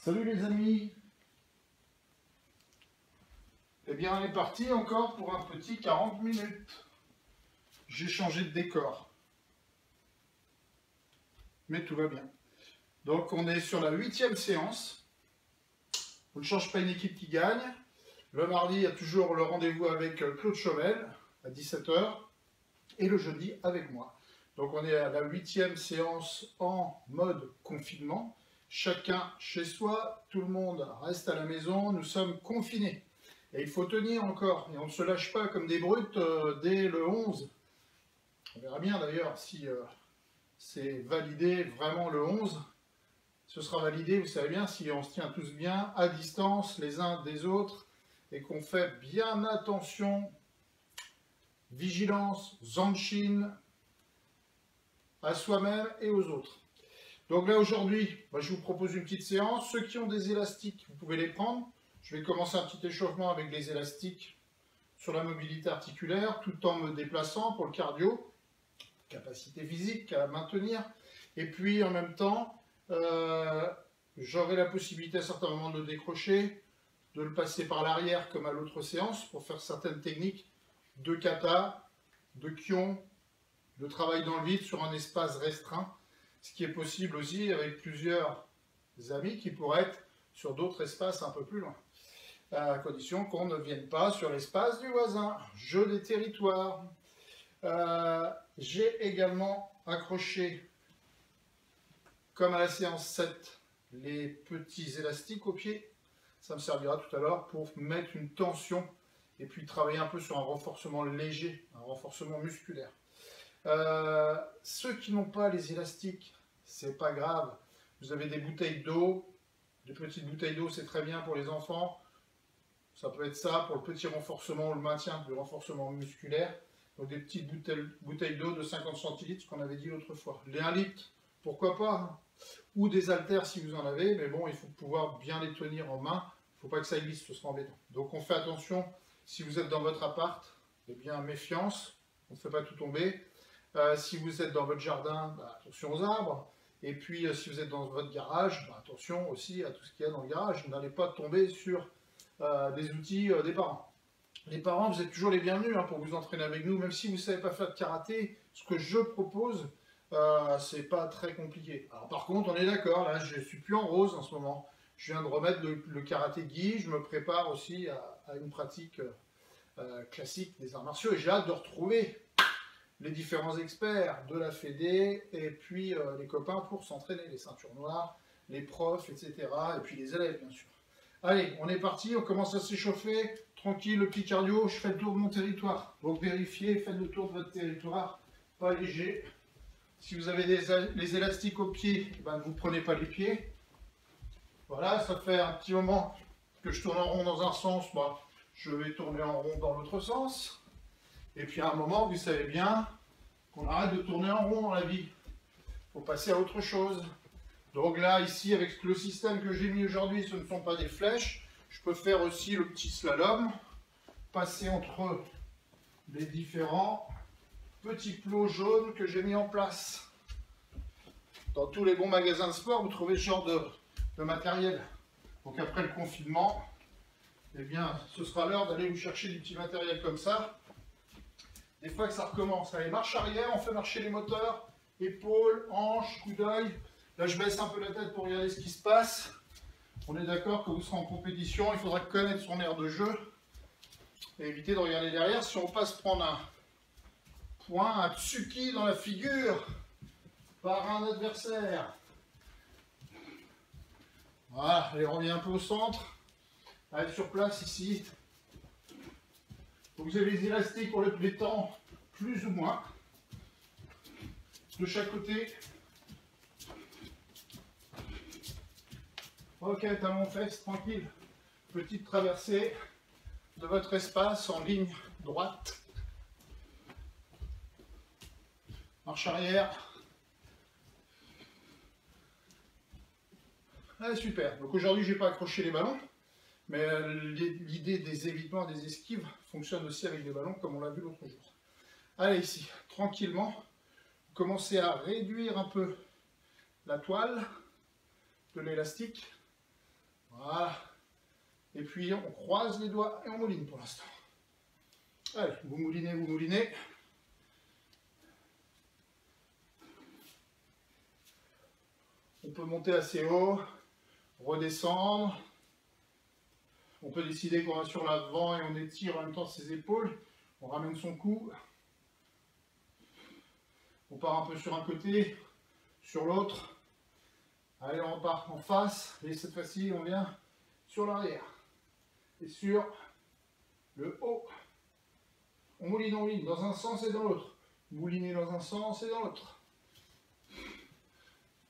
Salut les amis. Eh bien on est parti encore pour un petit 40 minutes. J'ai changé de décor. Mais tout va bien. Donc on est sur la 8e séance. On ne change pas une équipe qui gagne. Le mardi, il y a toujours le rendez-vous avec Claude Chauvel à 17 h. Et le jeudi avec moi. Donc on est à la 8e séance en mode confinement. Chacun chez soi, tout le monde reste à la maison, nous sommes confinés. Et il faut tenir encore, et on ne se lâche pas comme des brutes dès le 11. On verra bien d'ailleurs si c'est validé vraiment le 11. Ce sera validé, vous savez bien, si on se tient tous bien à distance les uns des autres et qu'on fait bien attention, vigilance, zanshin, à soi-même et aux autres. Donc là aujourd'hui, je vous propose une petite séance. Ceux qui ont des élastiques, vous pouvez les prendre. Je vais commencer un petit échauffement avec les élastiques sur la mobilité articulaire, tout en me déplaçant pour le cardio, capacité physique à maintenir. Et puis en même temps, j'aurai la possibilité à certains moments de le décrocher, de le passer par l'arrière comme à l'autre séance pour faire certaines techniques de kata, de kion, de travail dans le vide sur un espace restreint. Ce qui est possible aussi avec plusieurs amis qui pourraient être sur d'autres espaces un peu plus loin. À condition qu'on ne vienne pas sur l'espace du voisin. Jeu des territoires. J'ai également accroché, comme à la séance 7, les petits élastiques au pied. Ça me servira tout à l'heure pour mettre une tension et puis travailler un peu sur un renforcement léger, un renforcement musculaire. Ceux qui n'ont pas les élastiques, c'est pas grave. Vous avez des bouteilles d'eau, des petites bouteilles d'eau, c'est très bien pour les enfants. Ça peut être ça pour le petit renforcement ou le maintien du renforcement musculaire. Donc des petites bouteilles d'eau de 50 centilitres, ce qu'on avait dit l'autre fois. Les 1 litre, pourquoi pas, hein. Ou des haltères si vous en avez, mais bon, il faut pouvoir bien les tenir en main. Il ne faut pas que ça glisse, ce sera embêtant. Donc on fait attention, si vous êtes dans votre appart, eh bien méfiance, on ne fait pas tout tomber. Si vous êtes dans votre jardin, attention aux arbres. Et puis si vous êtes dans votre garage, attention aussi à tout ce qu'il y a dans le garage. N'allez pas tomber sur des outils des parents. Les parents, vous êtes toujours les bienvenus pour vous entraîner avec nous. Même si vous ne savez pas faire de karaté, ce que je propose, c'est pas très compliqué. Alors par contre, on est d'accord, là je ne suis plus en rose en ce moment. Je viens de remettre le karaté gi, je me prépare aussi à une pratique classique des arts martiaux. Et j'ai hâte de retrouver les différents experts de la Fédé, et puis les copains pour s'entraîner, les ceintures noires, les profs, etc. Et puis les élèves, bien sûr. Allez, on est parti, on commence à s'échauffer. Tranquille, le petit cardio, je fais le tour de mon territoire. Donc vérifiez, faites le tour de votre territoire, pas léger. Si vous avez les élastiques aux pieds, ne vous prenez pas les pieds. Voilà, ça fait un petit moment que je tourne en rond dans un sens, je vais tourner en rond dans l'autre sens. Et puis à un moment, vous savez bien qu'on arrête de tourner en rond dans la vie. Il faut passer à autre chose. Donc là, ici, avec le système que j'ai mis aujourd'hui, ce ne sont pas des flèches. Je peux faire aussi le petit slalom, passer entre les différents petits plots jaunes que j'ai mis en place. Dans tous les bons magasins de sport, vous trouvez ce genre de matériel. Donc après le confinement, eh bien, ce sera l'heure d'aller vous chercher du petit matériel comme ça. Des fois que ça recommence, allez, marche arrière, on fait marcher les moteurs, épaules, hanches, coup d'œil. Là, je baisse un peu la tête pour regarder ce qui se passe. On est d'accord que vous serez en compétition, il faudra connaître son aire de jeu et éviter de regarder derrière. Si on passe prendre un point, un tsuki dans la figure par un adversaire. Voilà, allez, revenez un peu au centre. Allez, sur place ici. Vous avez les élastiques pour les temps, plus ou moins, de chaque côté. Ok, talon fesse, tranquille. Petite traversée de votre espace en ligne droite. Marche arrière. Allez, super. Donc aujourd'hui, je n'ai pas accroché les ballons. Mais l'idée des évitements, des esquives fonctionne aussi avec des ballons comme on l'a vu l'autre jour. Allez ici, tranquillement, vous commencez à réduire un peu la toile de l'élastique Voilà. Et puis on croise les doigts et on mouline pour l'instant. Allez, vous moulinez, vous moulinez. On peut monter assez haut, redescendre. On peut décider qu'on va sur l'avant et on étire en même temps ses épaules. On ramène son cou. On part un peu sur un côté, sur l'autre. Allez, on repart en face. Et cette fois-ci, on vient sur l'arrière. Et sur le haut. On mouline dans un sens et dans l'autre. Mouliner dans un sens et dans l'autre.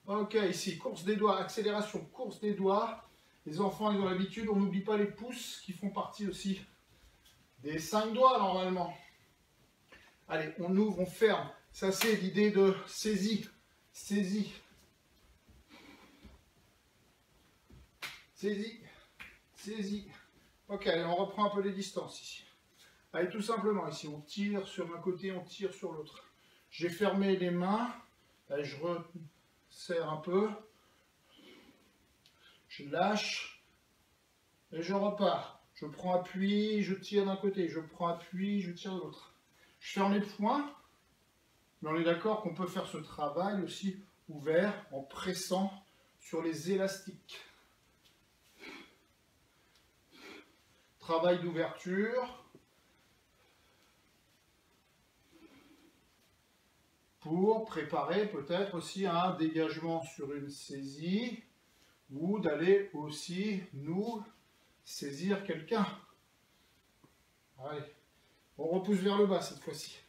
Ok, ici, course des doigts, accélération, course des doigts. Les enfants, ils ont l'habitude, on n'oublie pas les pouces qui font partie aussi des 5 doigts normalement. Allez, on ouvre, on ferme. Ça, c'est l'idée de saisie. Saisie. Saisie. Saisie. Ok, allez, on reprend un peu les distances ici. Allez, tout simplement, ici, on tire sur un côté, on tire sur l'autre. J'ai fermé les mains. Allez, je resserre un peu. Je lâche. Et je repars. Je prends appui, je tire d'un côté. Je prends appui, je tire de l'autre. Je ferme les poings. Mais on est d'accord qu'on peut faire ce travail aussi ouvert en pressant sur les élastiques. Travail d'ouverture. Pour préparer peut-être aussi un dégagement sur une saisie ou d'aller aussi nous saisir quelqu'un. Allez, on repousse vers le bas cette fois-ci,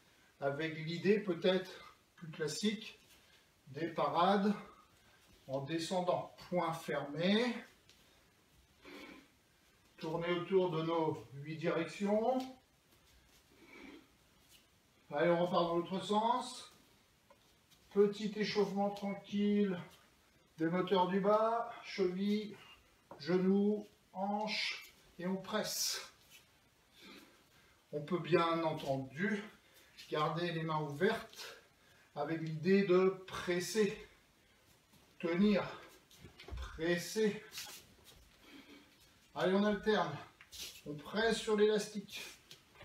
avec l'idée peut-être plus classique des parades en descendant, poing fermé, tourner autour de nos 8 directions. Allez, on repart dans l'autre sens. Petit échauffement tranquille des moteurs du bas, cheville, genoux, hanches, et on presse. On peut bien entendu garder les mains ouvertes avec l'idée de presser, tenir, presser. Allez, on alterne. On presse sur l'élastique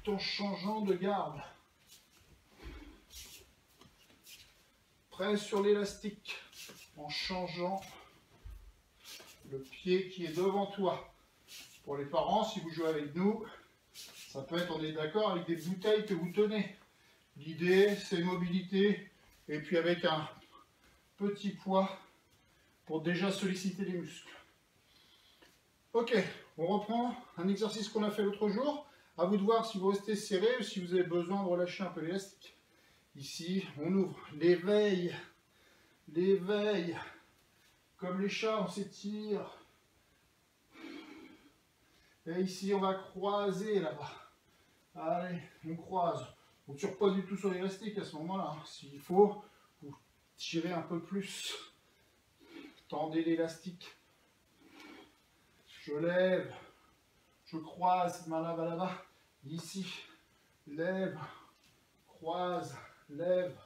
tout en changeant de garde. Presse sur l'élastique en changeant le pied qui est devant toi. Pour les parents, si vous jouez avec nous, ça peut être, on est d'accord, avec des bouteilles que vous tenez. L'idée, c'est mobilité et puis avec un petit poids pour déjà solliciter les muscles. Ok, on reprend un exercice qu'on a fait l'autre jour. À vous de voir si vous restez serré ou si vous avez besoin de relâcher un peu l'élastique. Ici, on ouvre l'éveil, l'éveil, comme les chats, on s'étire. Et ici, on va croiser là-bas. Allez, on croise. On ne tire pas du tout sur l'élastique à ce moment-là. S'il faut, vous tirez un peu plus. Tendez l'élastique. Je lève, je croise, cette main-là va là-bas. Ici, lève, croise, lève,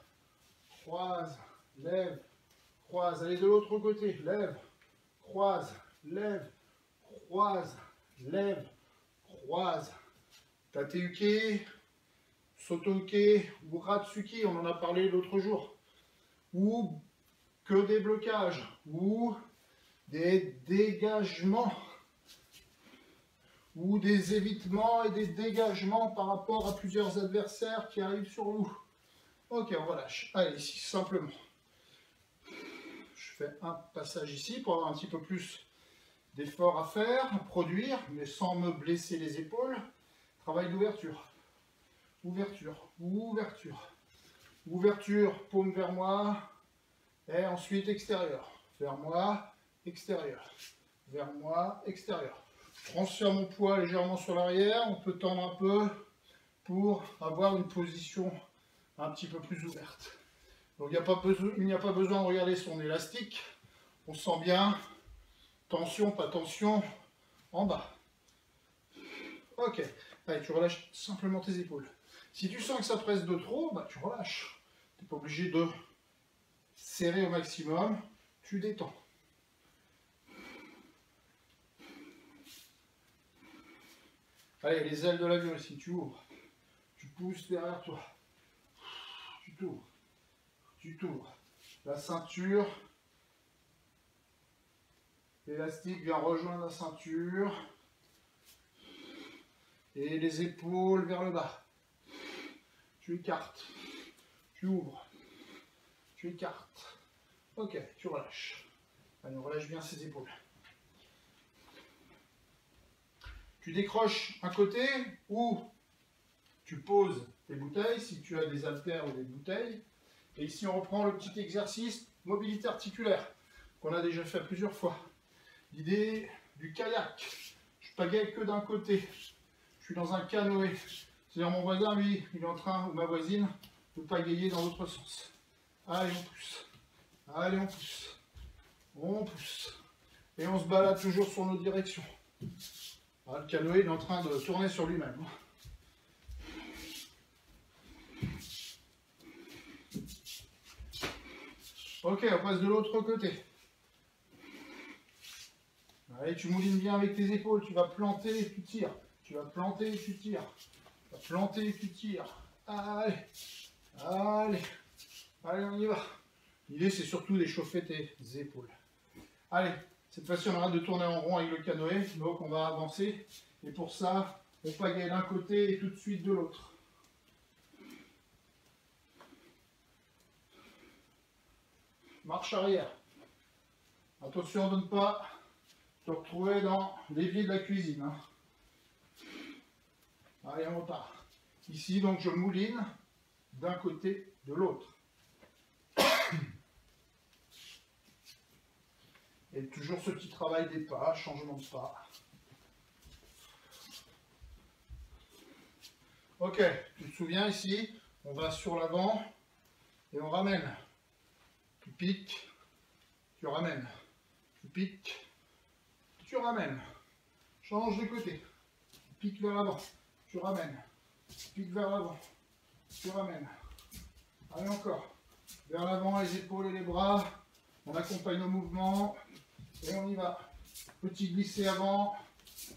croise, lève, croise. Allez de l'autre côté, lève, croise, lève, croise, lève, croise. Tate-uke, soto-uke ou ratsuki, on en a parlé l'autre jour. Ou que des blocages, ou des dégagements, ou des évitements et des dégagements par rapport à plusieurs adversaires qui arrivent sur nous. Ok, on relâche. Allez, ici, simplement. Je fais un passage ici pour avoir un petit peu plus d'effort à faire, à produire, mais sans me blesser les épaules. Travail d'ouverture. Ouverture, ouverture. Ouverture, paume vers moi. Et ensuite extérieur. Vers moi, extérieur. Vers moi, extérieur. Je transfère mon poids légèrement sur l'arrière. On peut tendre un peu pour avoir une position un petit peu plus ouverte. Donc il n'y a pas besoin de regarder son élastique. On sent bien. Tension, pas tension. En bas. Ok. Allez, tu relâches simplement tes épaules. Si tu sens que ça presse de trop, bah, tu relâches. Tu n'es pas obligé de serrer au maximum. Tu détends. Allez, les ailes de l'avion ici, tu ouvres. Tu pousses derrière toi. Tu t'ouvres. Tu t'ouvres. La ceinture. L'élastique vient rejoindre la ceinture. Et les épaules vers le bas. Tu écartes. Tu ouvres. Tu écartes. Ok, tu relâches. Allez, on relâche bien ses épaules. Tu décroches un côté ou tu poses tes bouteilles, si tu as des haltères ou des bouteilles. Et ici, on reprend le petit exercice mobilité articulaire qu'on a déjà fait plusieurs fois. L'idée du kayak. Je pagaie que d'un côté. Je suis dans un canoë. C'est-à-dire mon voisin, lui, il est en train, ou ma voisine, de pagayer dans l'autre sens. Allez, on pousse. Allez, on pousse. On pousse. Et on se balade toujours sur nos directions. Ah, le canoë il est en train de tourner sur lui-même. Ok, on passe de l'autre côté. Allez, tu moulines bien avec tes épaules. Tu vas planter et tu tires. Tu vas planter et tu tires. Tu vas planter et tu tires. Allez. Allez. Allez, on y va. L'idée, c'est surtout d'échauffer tes épaules. Allez. Cette fois-ci, on arrête de tourner en rond avec le canoë, donc on va avancer. Et pour ça, on pagaie d'un côté et tout de suite de l'autre. Marche arrière. Attention de ne pas te retrouver dans l'évier de la cuisine. Hein. Allez, on repart. Ici, donc, je mouline d'un côté de l'autre. Et toujours ce petit travail des pas, changement de pas. Ok, tu te souviens ici, on va sur l'avant et on ramène. Tu piques, tu ramènes. Tu piques, tu ramènes. Change de côté. Tu piques vers l'avant, tu ramènes. Tu piques vers l'avant, tu ramènes. Allez encore. Vers l'avant, les épaules et les bras. On accompagne nos mouvements. Et on y va. Petit glissé avant,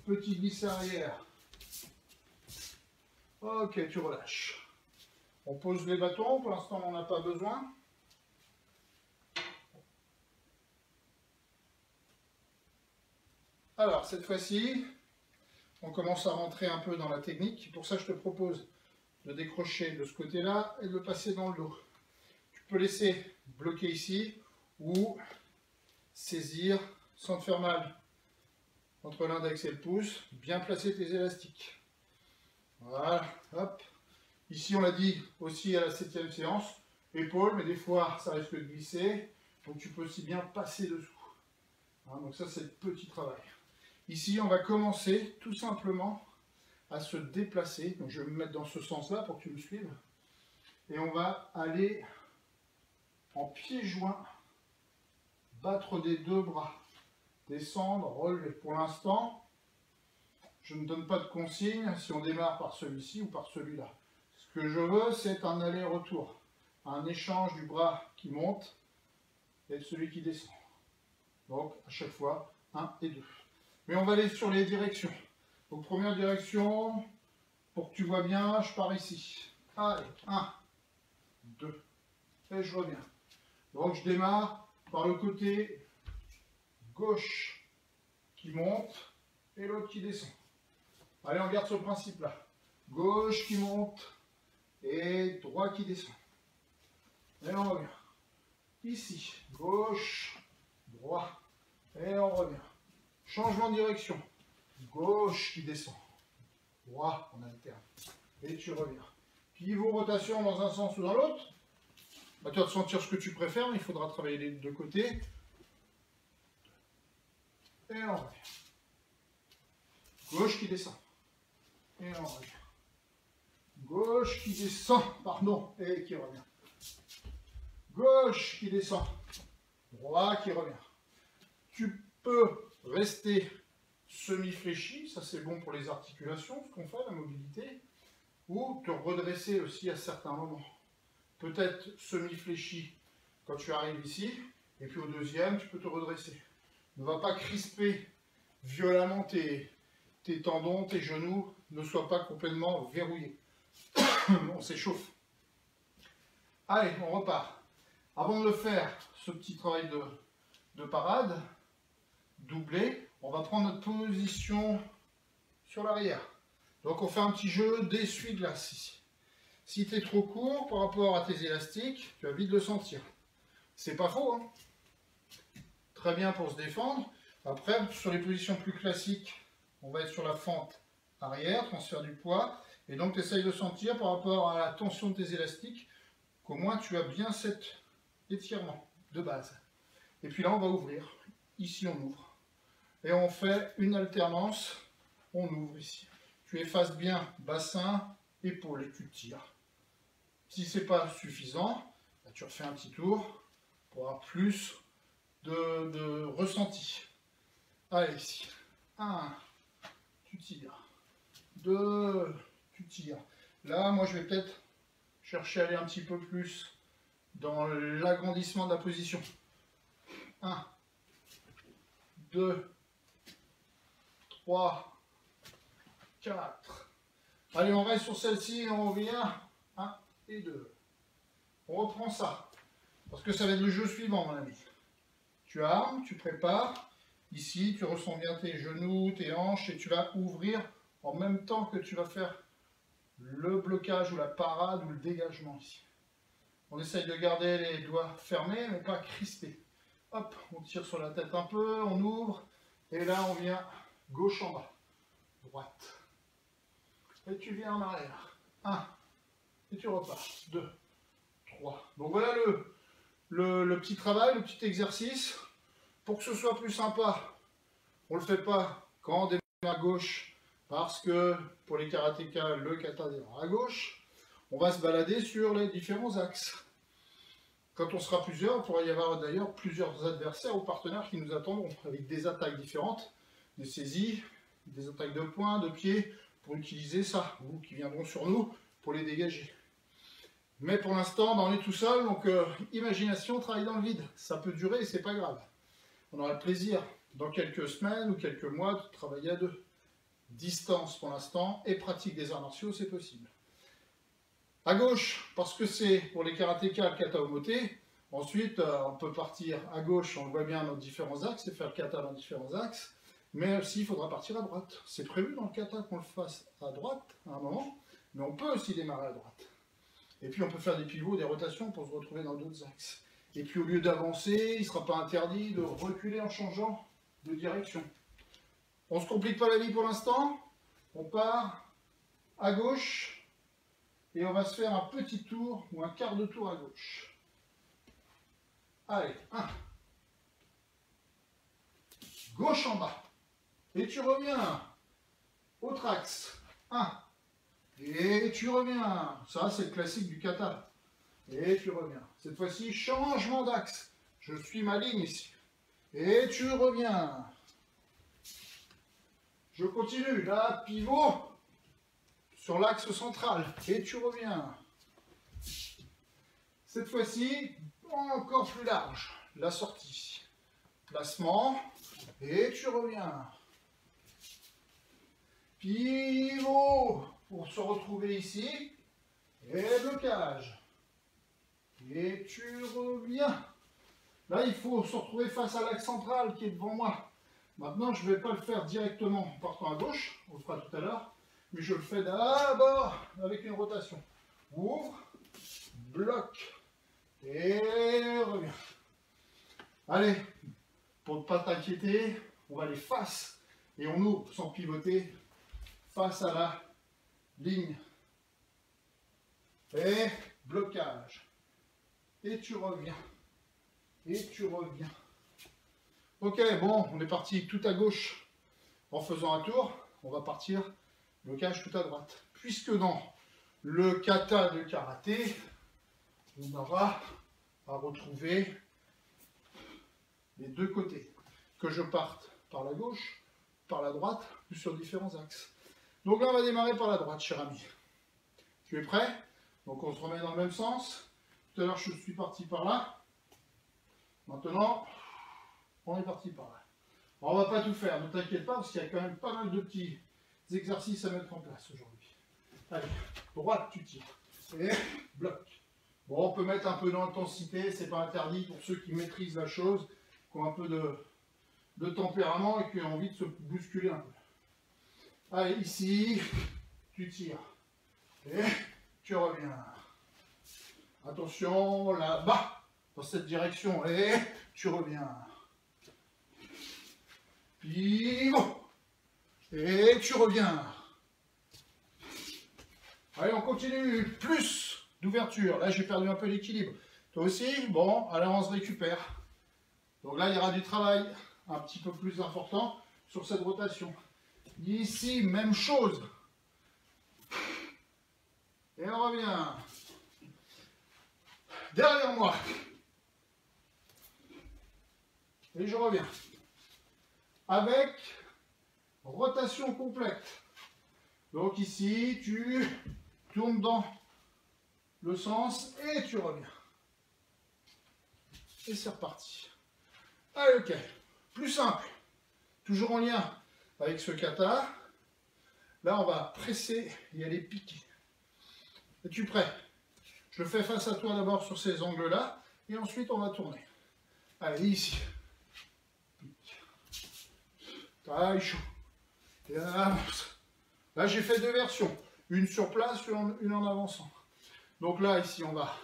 petit glissé arrière. Ok, tu relâches. On pose les bâtons, pour l'instant on n'en a pas besoin. Alors, cette fois-ci, on commence à rentrer un peu dans la technique. Pour ça, je te propose de décrocher de ce côté-là et de le passer dans le dos. Tu peux laisser bloquer ici ou saisir sans te faire mal entre l'index et le pouce, bien placer tes élastiques. Voilà, hop. Ici, on l'a dit aussi à la 7e séance, épaule, mais des fois, ça risque de glisser, donc tu peux aussi bien passer dessous. Hein, donc ça, c'est le petit travail. Ici, on va commencer tout simplement à se déplacer. Donc je vais me mettre dans ce sens-là pour que tu me suives. Et on va aller en pieds joints, battre des deux bras. Descendre, relever. Pour l'instant, je ne donne pas de consigne si on démarre par celui-ci ou par celui-là. Ce que je veux, c'est un aller-retour, un échange du bras qui monte et de celui qui descend. Donc, à chaque fois, 1 et 2. Mais on va aller sur les directions. Donc, première direction, pour que tu vois bien, je pars ici. Allez, 1, 2, et je reviens. Donc, je démarre par le côté gauche qui monte et l'autre qui descend. Allez, on garde ce principe-là. Gauche qui monte et droit qui descend. Et on revient. Ici, gauche, droit. Et on revient. Changement de direction. Gauche qui descend. Droit, on alterne. Et tu reviens. Pivot, rotation dans un sens ou dans l'autre. Bah, tu vas te sentir ce que tu préfères, mais il faudra travailler les deux côtés. Et on revient. Gauche qui descend. Et on revient. Gauche qui descend, pardon, et qui revient. Gauche qui descend. Droit qui revient. Tu peux rester semi-fléchi, ça c'est bon pour les articulations, ce qu'on fait, la mobilité, ou te redresser aussi à certains moments. Peut-être semi-fléchi quand tu arrives ici, et puis au deuxième, tu peux te redresser. Ne va pas crisper violemment tes tes tendons, tes genoux ne soient pas complètement verrouillés. On s'échauffe. Allez, on repart. Avant de le faire, ce petit travail de parade, doublé, on va prendre notre position sur l'arrière. Donc on fait un petit jeu d'essuie-glace ici. Si tu es trop court par rapport à tes élastiques, tu vas vite le sentir. C'est pas faux, hein? Très bien pour se défendre. Après, sur les positions plus classiques, on va être sur la fente arrière, transfert du poids. Et donc tu essayes de sentir par rapport à la tension de tes élastiques qu'au moins tu as bien cet étirement de base. Et puis là, on va ouvrir. Ici, on ouvre. Et on fait une alternance. On ouvre ici. Tu effaces bien bassin, épaule et tu tires. Si ce n'est pas suffisant, tu refais un petit tour pour avoir plus de ressenti. Allez, ici. 1, tu tires. 2, tu tires. Là, moi, je vais peut-être chercher à aller un petit peu plus dans l'agrandissement de la position. 1, 2, 3, 4. Allez, on reste sur celle-ci et on revient. 1 et 2. On reprend ça. Parce que ça va être le jeu suivant, mon ami. Tu armes, tu prépares. Ici, tu ressens bien tes genoux, tes hanches et tu vas ouvrir en même temps que tu vas faire le blocage ou la parade ou le dégagement ici. On essaye de garder les doigts fermés, mais pas crispés. Hop, on tire sur la tête un peu, on ouvre. Et là, on vient gauche en bas. Droite. Et tu viens en arrière. 1. Et tu repars. 2, 3. Donc voilà le petit travail, le petit exercice. Pour que ce soit plus sympa, on ne le fait pas quand on démarre à gauche, parce que pour les karatékas, le kata démarre à gauche. On va se balader sur les différents axes. Quand on sera plusieurs, il pourrait y avoir d'ailleurs plusieurs adversaires ou partenaires qui nous attendront, avec des attaques différentes, des saisies, des attaques de poing, de pied, pour utiliser ça, ou qui viendront sur nous pour les dégager. Mais pour l'instant, on est tout seul, donc imagination, travail dans le vide. Ça peut durer et c'est pas grave. On aura le plaisir, dans quelques semaines ou quelques mois, de travailler à deux. Distance pour l'instant, et pratique des arts martiaux, c'est possible. À gauche, parce que c'est pour les karatékas le kata omote. Ensuite, on peut partir à gauche, on voit bien nos différents axes, et faire le kata dans différents axes. Mais aussi, il faudra partir à droite. C'est prévu dans le kata qu'on le fasse à droite, à un moment, mais on peut aussi démarrer à droite. Et puis, on peut faire des pivots, des rotations pour se retrouver dans d'autres axes. Et puis, au lieu d'avancer, il ne sera pas interdit de reculer en changeant de direction. On ne se complique pas la vie pour l'instant. On part à gauche et on va se faire un petit tour ou un quart de tour à gauche. Allez, 1. Gauche en bas. Et tu reviens. Autre axe. 1. Et tu reviens. Ça, c'est le classique du kata. Et tu reviens. Cette fois-ci, changement d'axe. Je suis ma ligne ici. Et tu reviens. Je continue. Là, pivot sur l'axe central. Et tu reviens. Cette fois-ci, encore plus large. La sortie. Placement. Et tu reviens. Pivot pour se retrouver ici. Et blocage. Et tu reviens. Là, il faut se retrouver face à l'axe central qui est devant moi. Maintenant, je ne vais pas le faire directement en partant à gauche. On le fera tout à l'heure. Mais je le fais d'abord avec une rotation. Ouvre, bloque et reviens. Allez, pour ne pas t'inquiéter, on va aller face et on ouvre sans pivoter face à la ligne. Et blocage. Et tu reviens. Et tu reviens. Ok, bon, on est parti tout à gauche en faisant un tour. On va partir blocage tout à droite. Puisque dans le kata de karaté, on aura à retrouver les deux côtés. Que je parte par la gauche, par la droite, ou sur différents axes. Donc là, on va démarrer par la droite, cher ami. Tu es prêt? Donc on se remet dans le même sens. Tout à l'heure, je suis parti par là. Maintenant, on est parti par là. On ne va pas tout faire, ne t'inquiète pas, parce qu'il y a quand même pas mal de petits exercices à mettre en place aujourd'hui. Allez, droite, tu tires. Et bloc. Bon, on peut mettre un peu d'intensité, c'est pas interdit pour ceux qui maîtrisent la chose, qui ont un peu de tempérament et qui ont envie de se bousculer un peu. Allez, ici, tu tires. Et tu reviens. Attention, là-bas, dans cette direction. Et tu reviens. Pivot. Et tu reviens. Allez, on continue. Plus d'ouverture. Là, j'ai perdu un peu l'équilibre. Toi aussi? Bon, allez, on se récupère. Donc là, il y aura du travail un petit peu plus important sur cette rotation. Ici, même chose. Et on revient. Derrière moi. Et je reviens. Avec rotation complète. Donc ici, tu tournes dans le sens et tu reviens. Et c'est reparti. Allez, ok. Plus simple. Toujours en lien avec ce kata. Là, on va presser et aller piquer. Es-tu prêt? Je le fais face à toi d'abord sur ces angles-là. Et ensuite, on va tourner. Allez, ici. Pique. Taille chaud. Et avance. Là, j'ai fait deux versions. Une sur place, une en avançant. Donc là, ici, on va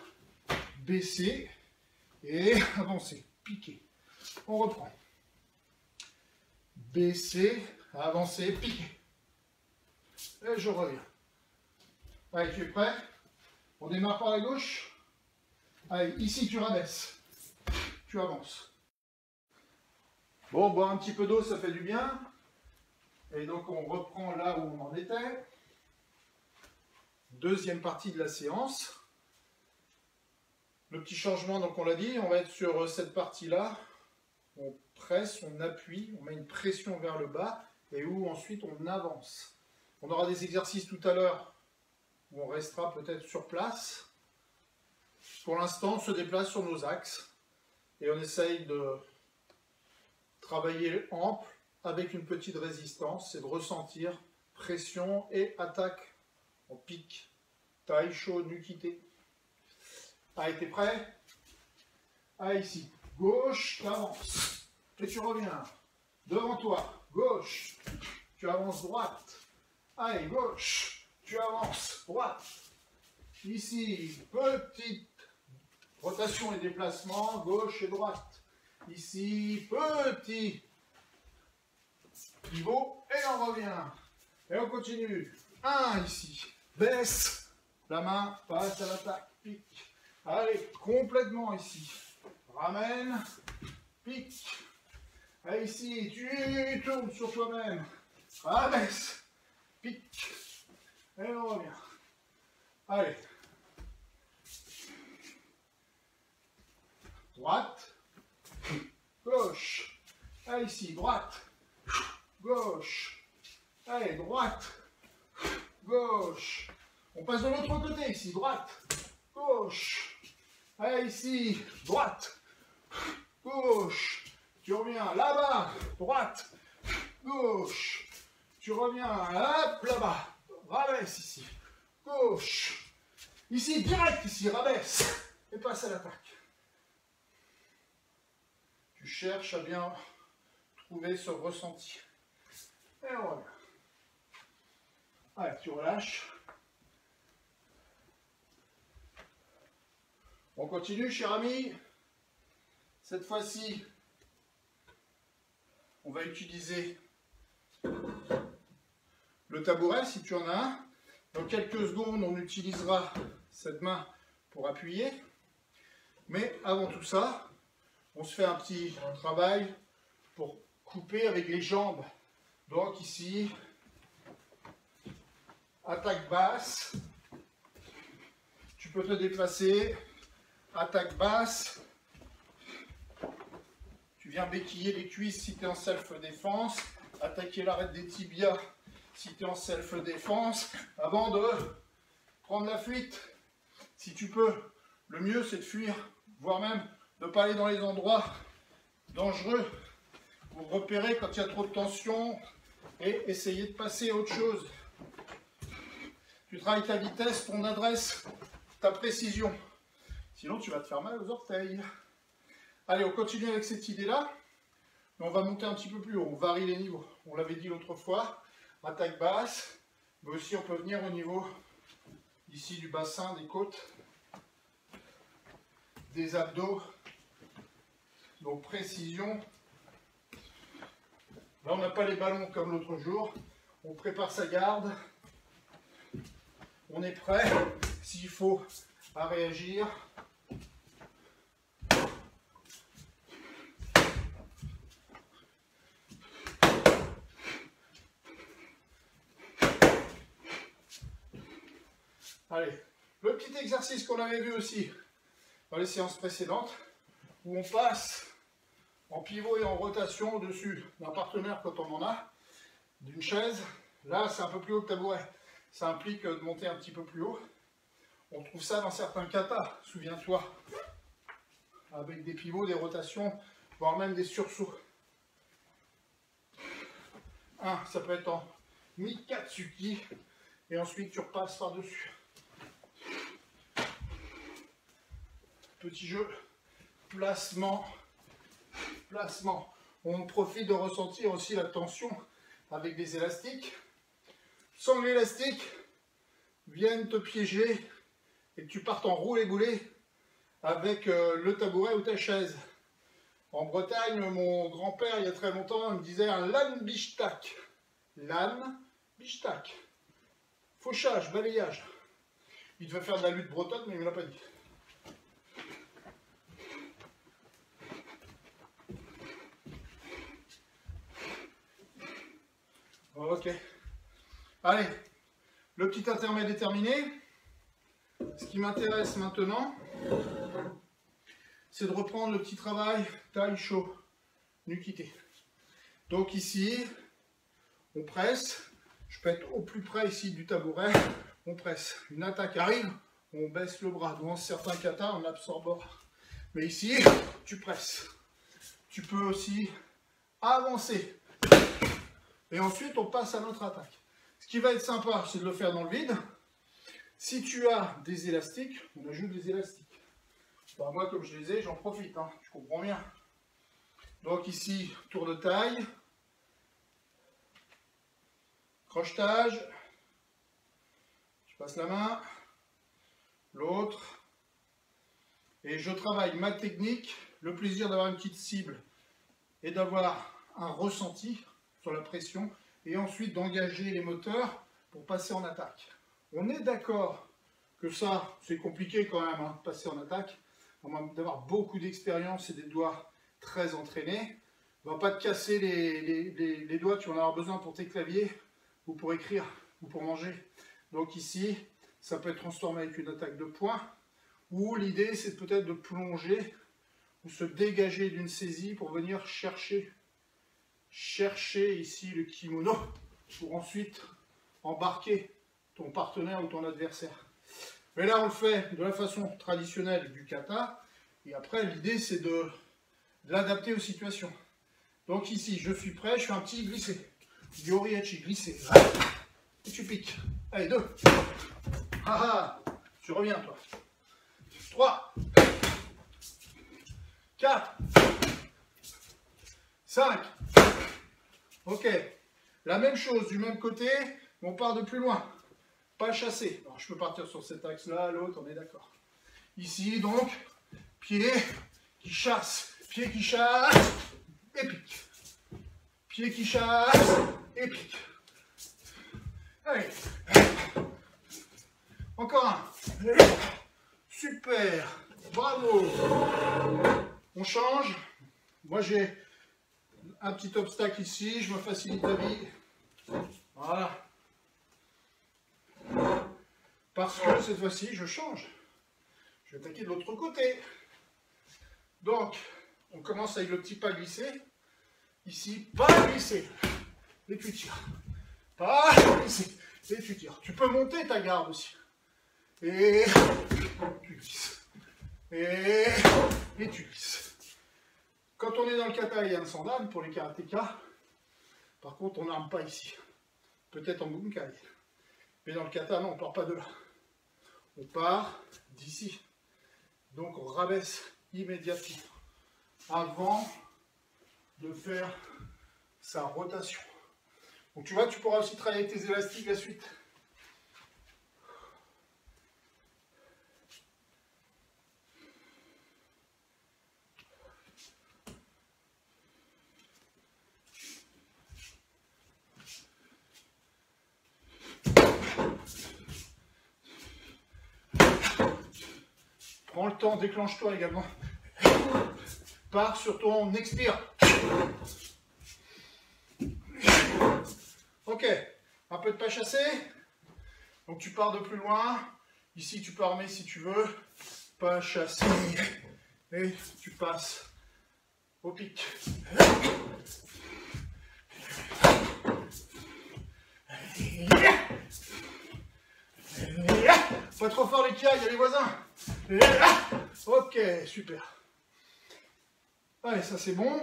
baisser et avancer. Piquer. On reprend. Baisser, avancer, piquer. Et je reviens. Allez, tu es prêt? On démarre par la gauche. Allez, ici, tu rabaisses. Tu avances. Bon, boire un petit peu d'eau, ça fait du bien. Et donc, on reprend là où on en était. Deuxième partie de la séance. Le petit changement, donc on l'a dit, on va être sur cette partie-là. On presse, on appuie, on met une pression vers le bas et où ensuite on avance. On aura des exercices tout à l'heure où on restera peut-être sur place. Pour l'instant, on se déplace sur nos axes et on essaye de travailler ample avec une petite résistance, c'est de ressentir pression et attaque. On pique, taille chaud, nukité. Allez, t'es prêt? Allez, ici. Gauche, tu avances. Et tu reviens. Devant toi. Gauche. Tu avances droite. Allez, gauche. Tu avances droite. Ici, petite rotation et déplacement. Gauche et droite. Ici, petit pivot. Et on revient. Et on continue. 1 ici. Baisse. La main passe à l'attaque. Pique. Allez, complètement ici. Ramène, pique. Allez, ici, tu tournes sur toi-même. Rabaisse, pique. Et on revient. Allez. Droite, gauche. Allez, ici, droite, gauche. Allez, droite, gauche. On passe de l'autre côté ici, droite, gauche. Allez, ici, droite, gauche. Tu reviens là-bas, droite, gauche. Tu reviens, hop, là-bas. Rabaisse ici, gauche. Ici, direct, ici, rabaisse. Et passe à l'attaque. Tu cherches à bien trouver ce ressenti. Et on revient. Allez, tu relâches. On continue, cher ami. Cette fois-ci, on va utiliser le tabouret, si tu en as un. Dans quelques secondes, on utilisera cette main pour appuyer. Mais avant tout ça, on se fait un petit travail pour couper avec les jambes. Donc ici, attaque basse. Tu peux te déplacer. Attaque basse, tu viens béquiller les cuisses si tu es en self-défense, attaquer l'arête des tibias si tu es en self-défense, avant de prendre la fuite. Si tu peux, le mieux c'est de fuir, voire même de ne pas aller dans les endroits dangereux pour repérer quand il y a trop de tension et essayer de passer à autre chose. Tu travailles ta vitesse, ton adresse, ta précision. Sinon, tu vas te faire mal aux orteils. Allez, on continue avec cette idée-là. On va monter un petit peu plus haut, on varie les niveaux. On l'avait dit l'autre fois, attaque basse, mais aussi on peut venir au niveau ici du bassin, des côtes, des abdos. Donc précision. Là, on n'a pas les ballons comme l'autre jour. On prépare sa garde. On est prêt, s'il faut, à réagir. Allez, le petit exercice qu'on avait vu aussi dans les séances précédentes, où on passe en pivot et en rotation au-dessus d'un partenaire quand on en a, d'une chaise. Là, c'est un peu plus haut que tabouret. Ça implique de monter un petit peu plus haut. On trouve ça dans certains katas, souviens-toi, avec des pivots, des rotations, voire même des sursauts. Ça peut être en Mikatsuki, et ensuite tu repasses par-dessus. Petit jeu, placement, placement. On profite de ressentir aussi la tension avec des élastiques, sans que l'élastique vienne te piéger et que tu partes en roulé-boulé avec le tabouret ou ta chaise. En Bretagne, mon grand-père, il y a très longtemps, me disait un lanbishtak. Lanbishtak. Fauchage, balayage. Il devait faire de la lutte bretonne, mais il ne me l'a pas dit. Ok. Allez, le petit intermède est terminé. Ce qui m'intéresse maintenant, c'est de reprendre le petit travail taille chaud, nu quitté. Donc ici, on presse. Je peux être au plus près ici du tabouret. On presse. Une attaque arrive, on baisse le bras. Dans certains katas, on absorbe. Mais ici, tu presses. Tu peux aussi avancer. Et ensuite, on passe à notre attaque. Ce qui va être sympa, c'est de le faire dans le vide. Si tu as des élastiques, on ajoute des élastiques. Enfin, moi, comme je les ai, j'en profite. Hein, tu comprends bien. Donc ici, tour de taille. Crochetage. Je passe la main. L'autre. Et je travaille ma technique. Le plaisir d'avoir une petite cible et d'avoir un ressenti sur la pression, et ensuite d'engager les moteurs pour passer en attaque. On est d'accord que ça, c'est compliqué quand même, hein, passer en attaque, à moins d'avoir beaucoup d'expérience et des doigts très entraînés. On ne va pas te casser les doigts, tu vas en avoir besoin pour tes claviers, ou pour écrire, ou pour manger. Donc ici, ça peut être transformé avec une attaque de poing, ou l'idée c'est peut-être de plonger, ou se dégager d'une saisie pour venir chercher ici le kimono pour ensuite embarquer ton partenaire ou ton adversaire. Mais là on le fait de la façon traditionnelle du kata, et après l'idée c'est de l'adapter aux situations. Donc ici je suis prêt, je fais un petit glissé, Yoriachi, glissé, et tu piques. Allez, 2, tu reviens toi, 3, 4, 5. Ok, la même chose du même côté, mais on part de plus loin. Pas chasser. Alors, je peux partir sur cet axe-là, l'autre, on est d'accord. Ici, donc, pied qui chasse, et pique. Pied qui chasse, et pique. Allez. Encore un. Super. Bravo. On change. Moi, j'ai un petit obstacle ici, je me facilite la vie. Voilà. Parce que cette fois-ci, je change. Je vais attaquer de l'autre côté. Donc, on commence avec le petit pas glissé. Ici, pas glissé. Et tu tires. Pas glissé. Et tu tires. Tu peux monter ta garde aussi. Et tu glisses. Et tu glisses. Quand on est dans le kata et un sandan, pour les karatékas, Par contre, on n'arme pas ici. Peut-être en bunkai. Mais dans le kata, non, on ne part pas de là. On part d'ici. Donc on rabaisse immédiatement avant de faire sa rotation. Donc tu vois, tu pourras aussi travailler avec tes élastiques la suite. Prends le temps, déclenche-toi également. Pars sur ton expire. Ok, un peu de pas chassé. Donc tu pars de plus loin. Ici tu peux armer si tu veux. Pas chassé. Et tu passes au pic. Pas trop fort les kia, il y a les voisins. Ok, super. Allez, ça c'est bon.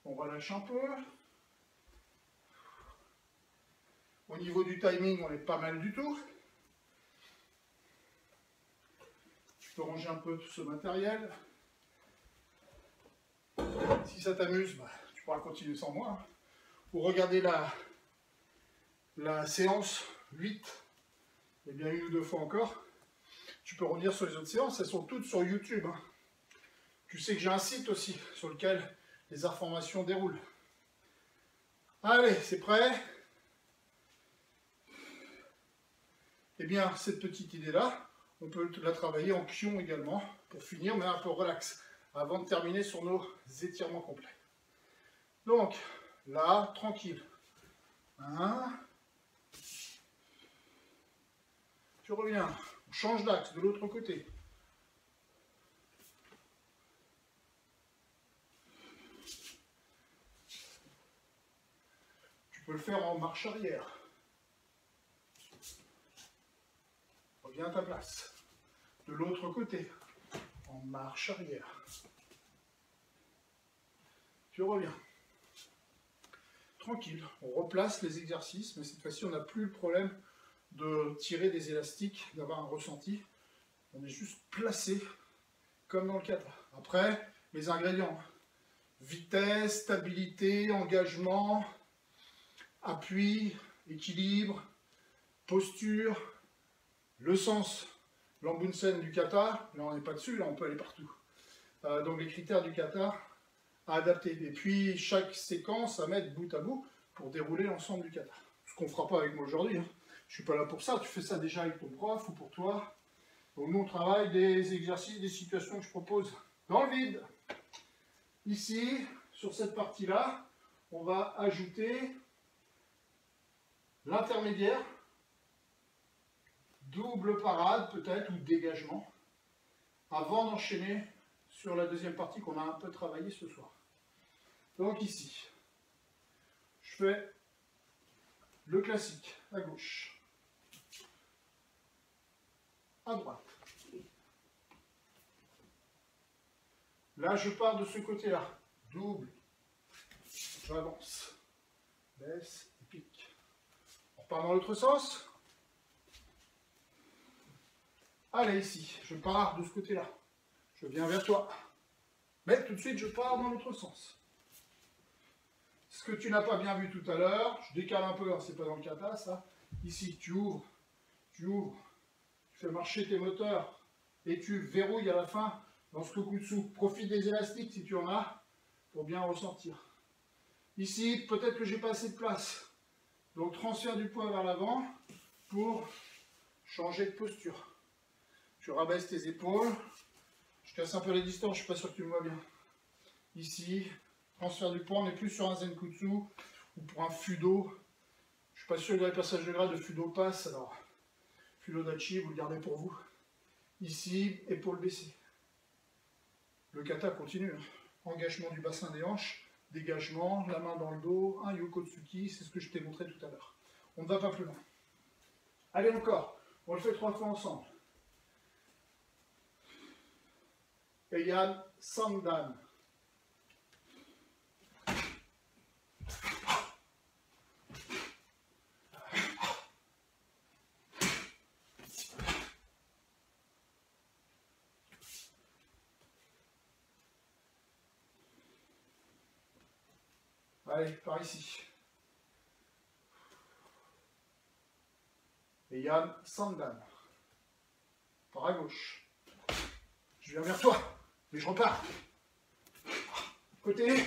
On relâche un peu. Au niveau du timing, on est pas mal du tout. Tu peux ranger un peu ce matériel. Si ça t'amuse, bah, tu pourras continuer sans moi. Pour regarder la séance 8, et bien une ou deux fois encore, tu peux revenir sur les autres séances, elles sont toutes sur YouTube. Hein. Tu sais que j'ai un site aussi sur lequel les informations déroulent. Allez, c'est prêt? Eh bien, cette petite idée-là, on peut la travailler en pion également, pour finir, mais un peu relax, avant de terminer sur nos étirements complets. Donc, là, tranquille. 1. Tu reviens, on change d'axe de l'autre côté. Tu peux le faire en marche arrière. Reviens à ta place. De l'autre côté, en marche arrière. Tu reviens. Tranquille, on replace les exercices, mais cette fois-ci, on n'a plus le problème de tirer des élastiques, d'avoir un ressenti. On est juste placé comme dans le kata. Après, les ingrédients. Vitesse, stabilité, engagement, appui, équilibre, posture, le sens. L'ambunsen du kata, là on n'est pas dessus, là on peut aller partout. Donc les critères du kata à adapter. Et puis chaque séquence à mettre bout à bout pour dérouler l'ensemble du kata. Ce qu'on ne fera pas avec moi aujourd'hui. Hein. Je ne suis pas là pour ça, tu fais ça déjà avec ton prof ou pour toi. Donc nous on travaille des exercices, des situations que je propose dans le vide. Ici, sur cette partie-là, on va ajouter l'intermédiaire, double parade peut-être, ou dégagement, avant d'enchaîner sur la deuxième partie qu'on a un peu travaillé ce soir. Donc ici, je fais le classique à gauche, à droite. Là, je pars de ce côté-là, double, j'avance, baisse et pique. On repart dans l'autre sens. Allez, ici, je pars de ce côté-là, je viens vers toi. Mais tout de suite, je pars dans l'autre sens. Ce que tu n'as pas bien vu tout à l'heure, je décale un peu, hein, c'est pas dans le kata ça. Ici, tu ouvres, tu fais marcher tes moteurs et tu verrouilles à la fin dans ce kokutsu. Profite des élastiques si tu en as pour bien ressentir. Ici, peut-être que j'ai pas assez de place. Donc transfert du poids vers l'avant pour changer de posture. Tu rabaisses tes épaules. Je casse un peu les distances, je ne suis pas sûr que tu me vois bien. Ici, transfert du poids, on n'est plus sur un zenkutsu ou pour un fudo. Je ne suis pas sûr que le passage de grade de fudo passe, alors fudo dachi, vous le gardez pour vous. Ici, épaule baissée. Le kata continue. Engagement du bassin des hanches, dégagement, la main dans le dos, un yokotsuki, c'est ce que je t'ai montré tout à l'heure. On ne va pas plus loin. Allez encore, on le fait 3 fois ensemble. Heian Sandan. Allez, par ici. Et Yann Sandan. Par à gauche. Je viens vers toi, mais je repars. Côté.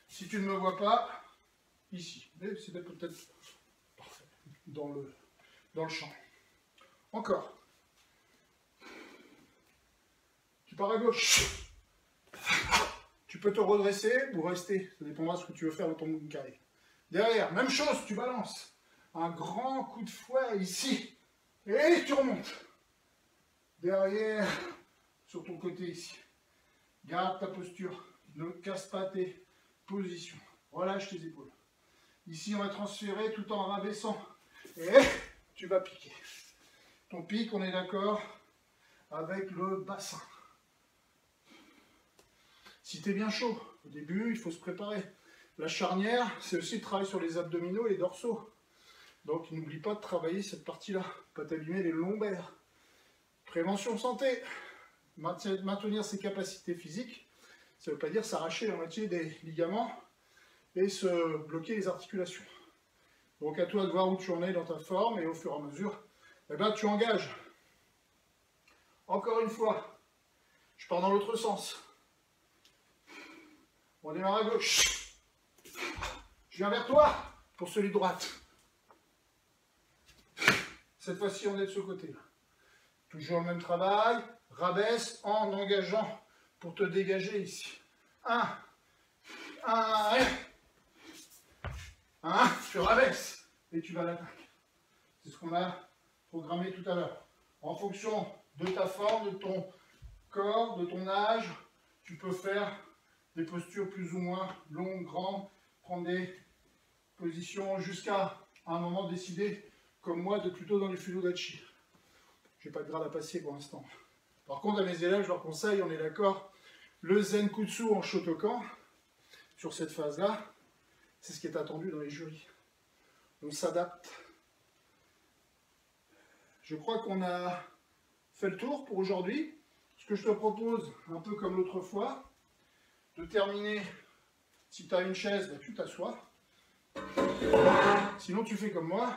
Si tu ne me vois pas, ici. Mais c'est peut-être parfait. Dans le champ. Encore. Tu pars à gauche. Tu peux te redresser ou rester. Ça dépendra de ce que tu veux faire dans ton carré. Derrière, même chose, tu balances. Un grand coup de fouet ici. Et tu remontes. Derrière, sur ton côté ici. Garde ta posture. Ne casse pas tes positions. Relâche tes épaules. Ici, on va transférer tout en rabaissant. Et tu vas piquer. Ton pic, on est d'accord, avec le bassin. Si tu es bien chaud, au début, il faut se préparer. La charnière, c'est aussi le travail sur les abdominaux et les dorsaux. Donc, n'oublie pas de travailler cette partie-là. Pas t'abîmer les lombaires. Prévention santé. Maintenir ses capacités physiques. Ça ne veut pas dire s'arracher la moitié des ligaments et se bloquer les articulations. Donc, à toi de voir où tu en es dans ta forme et au fur et à mesure, eh ben, tu engages. Encore une fois, je pars dans l'autre sens. On démarre à gauche. Je viens vers toi pour celui de droite. Cette fois-ci, on est de ce côté-là. Toujours le même travail. Rabaisse en engageant pour te dégager ici. 1, 1, tu rabaisses et tu vas à l'attaque. C'est ce qu'on a programmé tout à l'heure. En fonction de ta forme, de ton corps, de ton âge, tu peux faire des postures plus ou moins longues, grandes, prendre des positions jusqu'à un moment décider, comme moi, de plutôt dans les Fudodachi. Je n'ai pas de grade à passer pour l'instant. Par contre, à mes élèves, je leur conseille, on est d'accord, le Zenkutsu en Shotokan, sur cette phase-là, c'est ce qui est attendu dans les jurys. On s'adapte. Je crois qu'on a fait le tour pour aujourd'hui. Ce que je te propose, un peu comme l'autre fois, de terminer, si tu as une chaise, ben tu t'assois. Sinon, tu fais comme moi.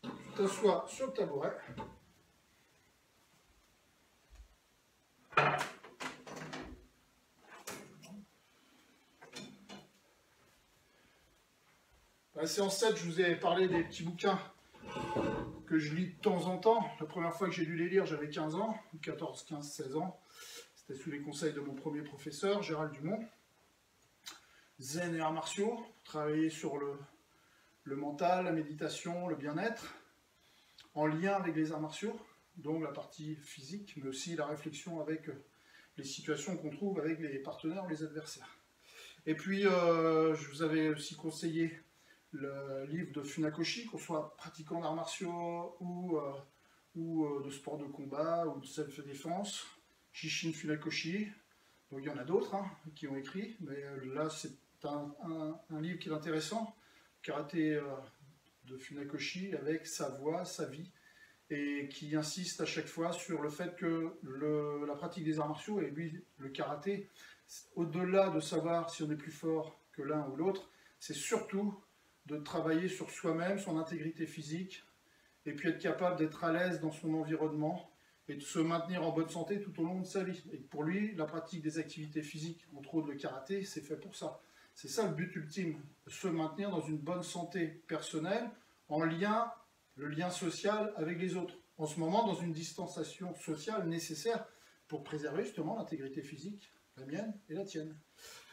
Tu t'assois sur le tabouret. La séance 7, je vous ai parlé des petits bouquins que je lis de temps en temps. La première fois que j'ai dû les lire, j'avais 15 ans, 14, 15, 16 ans. C'était sous les conseils de mon premier professeur, Gérald Dumont. Zen et arts martiaux, travailler sur le mental, la méditation, le bien-être, en lien avec les arts martiaux, donc la partie physique, mais aussi la réflexion avec les situations qu'on trouve avec les partenaires ou les adversaires. Et puis, je vous avais aussi conseillé le livre de Funakoshi, qu'on soit pratiquant d'arts martiaux ou de sport de combat ou de self-défense, Shishin Funakoshi. Donc il y en a d'autres qui ont écrit, mais là c'est un livre qui est intéressant, Karaté de Funakoshi, avec sa voix, sa vie, et qui insiste à chaque fois sur le fait que la pratique des arts martiaux, et lui le karaté, au-delà de savoir si on est plus fort que l'un ou l'autre, c'est surtout de travailler sur soi-même, son intégrité physique, et puis être capable d'être à l'aise dans son environnement, et de se maintenir en bonne santé tout au long de sa vie. Et pour lui, la pratique des activités physiques, entre autres le karaté, c'est fait pour ça. C'est ça le but ultime, se maintenir dans une bonne santé personnelle, en lien, le lien social avec les autres. En ce moment, dans une distanciation sociale nécessaire pour préserver justement l'intégrité physique, la mienne et la tienne.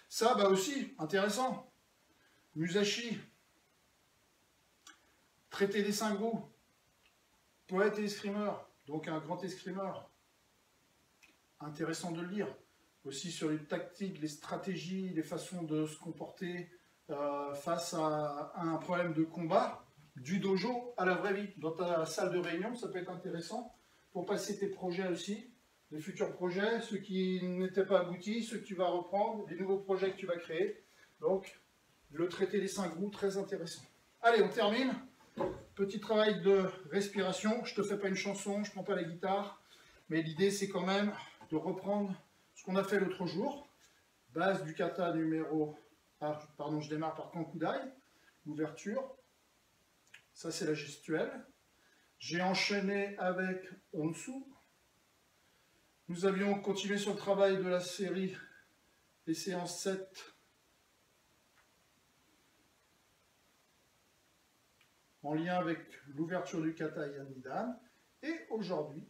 Ça, bah aussi, intéressant. Musashi, traité des 5 roues, poète et escrimeur, donc un grand escrimeur. Intéressant de le lire. Aussi sur les tactiques, les stratégies, les façons de se comporter face à un problème de combat, du dojo à la vraie vie. Dans ta salle de réunion, ça peut être intéressant pour passer tes projets aussi, les futurs projets, ceux qui n'étaient pas aboutis, ceux que tu vas reprendre, les nouveaux projets que tu vas créer. Donc, le traité des 5 roues, très intéressant. Allez, on termine. Petit travail de respiration. Je ne te fais pas une chanson, je ne prends pas la guitare, mais l'idée c'est quand même de reprendre ce qu'on a fait l'autre jour. Base du kata numéro... Ah, pardon, je démarre par Kankudai, l'ouverture. Ça c'est la gestuelle. J'ai enchaîné avec Onsu. Nous avions continué sur le travail de la série, les séances 7. En lien avec l'ouverture du kata Yan Nidan. Et aujourd'hui,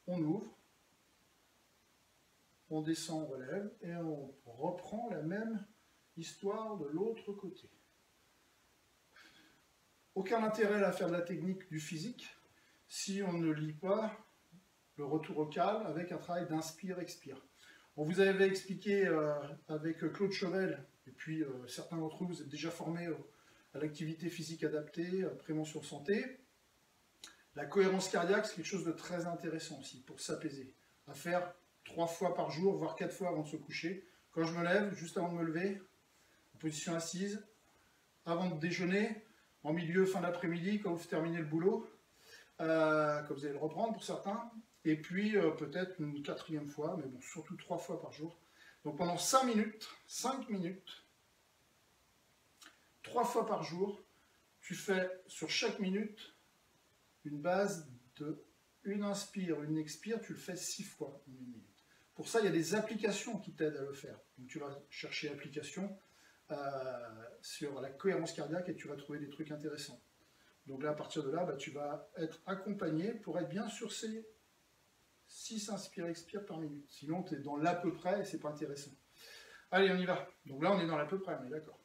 on ouvre, on descend, on relève, et on reprend la même histoire de l'autre côté. Aucun intérêt à faire de la technique du physique si on ne lit pas le retour au calme avec un travail d'inspire-expire. On vous avait expliqué avec Claude Chauvel, et puis certains d'entre vous, vous êtes déjà formés à l'activité physique adaptée, prévention santé. La cohérence cardiaque, c'est quelque chose de très intéressant aussi pour s'apaiser. À faire 3 fois par jour, voire 4 fois avant de se coucher. Quand je me lève, juste avant de me lever, en position assise, avant de déjeuner, en milieu, fin d'après-midi, quand vous terminez le boulot, quand vous allez le reprendre pour certains, et puis peut-être une 4e fois, mais bon, surtout 3 fois par jour. Donc pendant 5 minutes, 3 fois par jour, tu fais sur chaque minute une base de une inspire, une expire, tu le fais 6 fois en 1 minute. Pour ça, il y a des applications qui t'aident à le faire. Donc tu vas chercher application sur la cohérence cardiaque et tu vas trouver des trucs intéressants. Donc là, à partir de là, tu vas être accompagné pour être bien sur ces 6 inspire-expire par minute. Sinon, tu es dans l'à peu près et c'est pas intéressant. Allez, on y va. Donc là, on est dans l'à peu près, on est d'accord.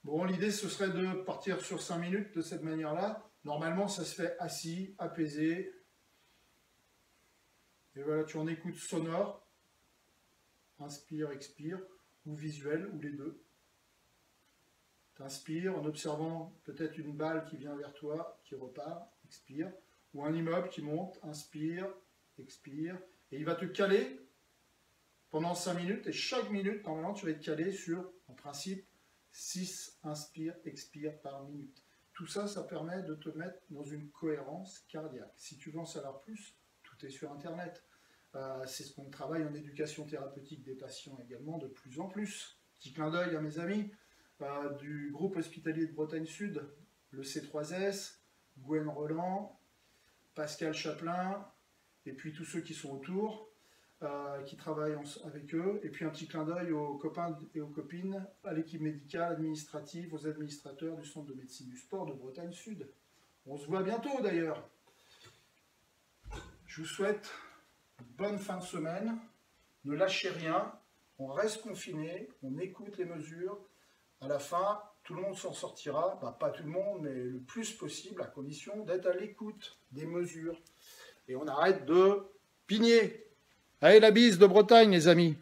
Bon, l'idée, ce serait de partir sur 5 minutes de cette manière-là. Normalement, ça se fait assis, apaisé. Et voilà, tu en écoutes sonore, inspire, expire, ou visuel, ou les deux. Tu inspires en observant peut-être une balle qui vient vers toi, qui repart, expire, ou un immeuble qui monte, inspire, expire, et il va te caler pendant 5 minutes, et chaque minute, normalement, tu vas être calé sur, en principe, 6 inspire, expire par minute. Tout ça, ça permet de te mettre dans une cohérence cardiaque. Si tu veux en savoir plus, tout est sur Internet. C'est ce qu'on travaille en éducation thérapeutique des patients également de plus en plus. Petit clin d'œil à mes amis du groupe hospitalier de Bretagne Sud, le C3S, Gwen Roland, Pascal Chaplin, et puis tous ceux qui sont autour, qui travaillent avec eux, et puis un petit clin d'œil aux copains et aux copines, à l'équipe médicale, administrative, aux administrateurs du Centre de médecine du sport de Bretagne Sud. On se voit bientôt d'ailleurs. Je vous souhaite une bonne fin de semaine, ne lâchez rien, on reste confiné, on écoute les mesures, à la fin, tout le monde s'en sortira, pas tout le monde, mais le plus possible, à condition d'être à l'écoute des mesures. et on arrête de pigner. Allez, la bise de Bretagne, les amis.